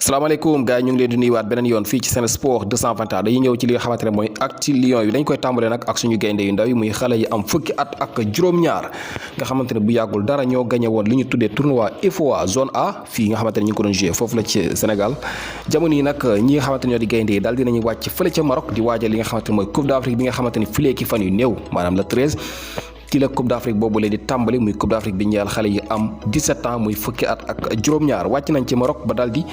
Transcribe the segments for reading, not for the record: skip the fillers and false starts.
salaamaaleykum gars yi ñu ngi leen di nuyuwaat beneen yoon fii ci Sen Sport 221 dañuy ñëw ci li nga xamante ne mooy actu Lions yi dañ koy tàmbalee nag ak suñu gaynde yu ndaw yi muy xale yi am fukki at ak juróom-ñaar nga xamante ne bu yàggul dara ñoo gagné woon li ñu tuddee tournoi UFOA zone A fii nga xamante ne ñu ngi ko doon joué foofu la ci Sénégal jamono yi nag ñi nga xamante ne ñoo di gaynde yi daal dinañu wàcc fële ca Maroc di waajal li nga xamante ne mooy Coupe d'Afrique bi nga xamante ne filee ki fan yu néew maanaam le 13 ci la Coupe d'Afrique boobu leen di tàmbali muy Coupe d'Afrique bi ñeel xale yi am 17 ans muy fukki at ak juróom-ñaar wàcc nañ ci Maroc ba daal di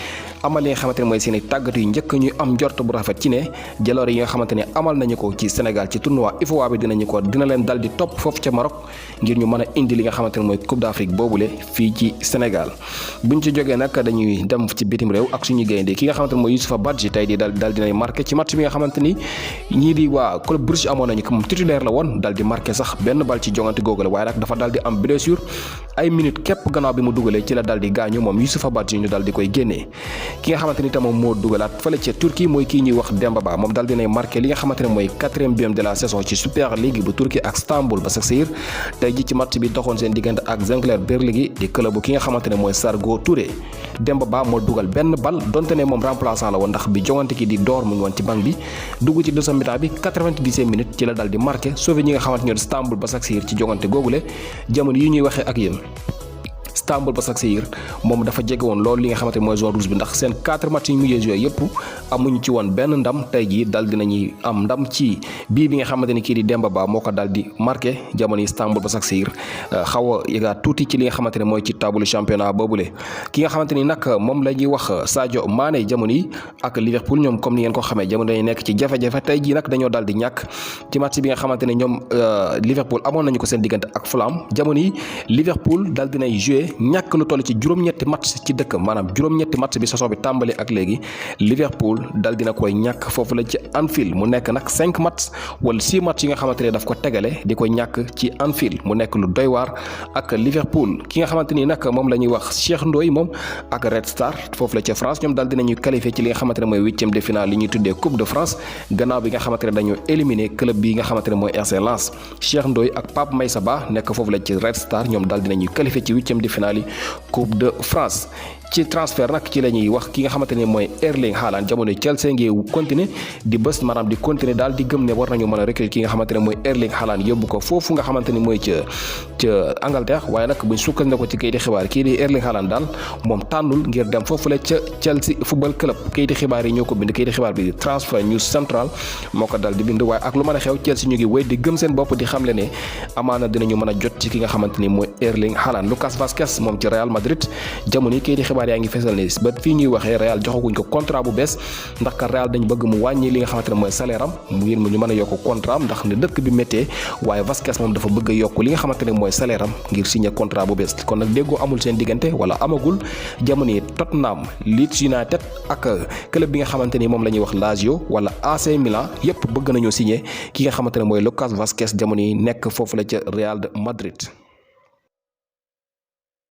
amal li nga xamante ne mooy seen i tàggat yu njëkk ñuy am njort bu rafet ci ne jaloore yi nga xamante ne amal nañu ko ci Sénégal ci tournoi UFOA bi dina leen dal di topp foofu ca Maroc ngir ñu mën a indi li nga xamante ne mooy Coupe d'Afrique boobule fii ci Sénégal buñ ci jógee nag dañuy dem ci bitim réew ak suñu gaynde ki nga xamante ne mooy Youssoupha Badji tey di daal dinay marqué ci match bi nga xamante ni ñii di waa Club Brugge amoon nañu ko moom titulaire la woon daal di marqué sax benn bal ci jongante googale waaye nag dafa daal di am blessure ay minutes képp gannaaw bi mu dugalee ci la daal di gaañu moom Youssoupha Badji ñu daal di koy génnee ki nga xamante ni tam moo dugalaat fële ca Turquie mooy kii ñuy wax Demba Ba moom daal dinay marqué li nga xamante ne mooy 4e but de la saison ci Super League bu Turquie ak Istanbul Başakşehir tey ji ci match bi doxoon seen diggante ak Zengler-Birliği di club bu ki nga xamante ne mooy Sargo Touré Demba Ba moo dugal benn bal donte ne moom remplaçant la woon ndax bi jongante ki di door mu ngi woon ci banc bi dugg ci deuxième mi-temps bi 90e minute ci la daal di marqué sauvé ñi nga xamante ne Istanbul Başakşehir ci jongante googule jamono yi ñuy waxee ak yéen Istanbul Başakşehir moom dafa jege woon loolu li nga xamante mooy zone rouge bi ndax seen 4 match yi mujjee joué yëpp amuñu ci woon benn ndam tey jii dal dinañuy am ndam ci bii bi nga xamante ni kii di Demba Ba moo ko daal di marqué jamono Istanbul Başakşehir xaw a yëgaat tuuti ci li nga xamante ne mooy ci table championnat boobule ki nga xamante ni nag moom la ñuy wax Sadio Mané jamono yi ak Liverpool ñoom comme ni ngeen ko xamee jamono yi nekk ci jafe-jafe tey jii nag dañoo daal di ñàkk ci match bi nga xamante ne ñoom Liverpool amoon nañu ko seen diggante ak Fulham jamono yi Liverpool daal dinay joué ñàkk lu toll ci juróom-ñetti match ci dëkk maanaam juróom-ñetti match bi saison bi tàmbali ak léegi Liverpool dal dina koy ñàkk foofu la ci Anfield mu nekk nag 5 match wala 6 match yi nga xamante ne daf ko tegale di ko ñàkk ci Anfield mu nekk lu doy waar ak Liverpool ki nga xamante ni nag moom la ñuy wax Cheikh Ndoye moom ak Red Star foofu la ca France ñoom dal dinañuy qualifié ci li nga xamante ne mooy 8e de finale li ñuy tuddee Coupe de France gannaaw bi nga xamante ne dañoo éliminé club bi nga xamante ne mooy RC Lens Cheikh Ndoye ak Pape Maïssa Ba nekk foofu la ci Red Star ñoom dal dinañuy qualifié ci 8e de finale Coupe de France ci transfert nag ci la ñuy wax ki nga xamante ne mooy Erling Haaland jamono Chelsea ngi continuer di bës maanaam di continuer daal di gëm ne war nañu mën a recruter ki nga xamante ne mooy Erling Haaland yóbbu ko foofu nga xamante ni mooy ca Angleterre waaye nag buñ sukkandiku ci kayiti xibaar kii di Erling Haaland daal moom tànnul ngir dem foofu la ca Chelsea football club kayiti xibaar yi ñoo ko bind kayiti xibaar bi Transfer News Central moo ko daal di bind waaye ak lu mën a xew Chelsea ñu ngi wéy di gëm seen bopp di xamle ne amaana dinañu mën a jot ci ki nga xamante ni mooy Erling Haaland Lucas Vazquez moom ci Real Madrid jamono yi kayiti xibaar yaa ngi fesal ne ba fii ñuy waxee Real joxaguñ ko contrat bu bees ndax ka Real dañ bëgg mu wàññi li nga xamante ne mooy salaire am ngir mu ñu mën a yokk contrat am ndax ne dëkk bi méttee waaye Vazquez moom dafa bëgg a yokk li nga xamante ne mooy salaire am ngir signer contrat bu bees kon nag déggoo amul seen diggante wala amagul jamono yi Tottenham Leeds United ak club bi nga xamante ni moom la ñuy wax Lazio wala AC Milan yépp bëgg nañoo signer ki nga xamante ne mooy Lucas Vazquez jamono yi nekk foofu la ca Real de Madrid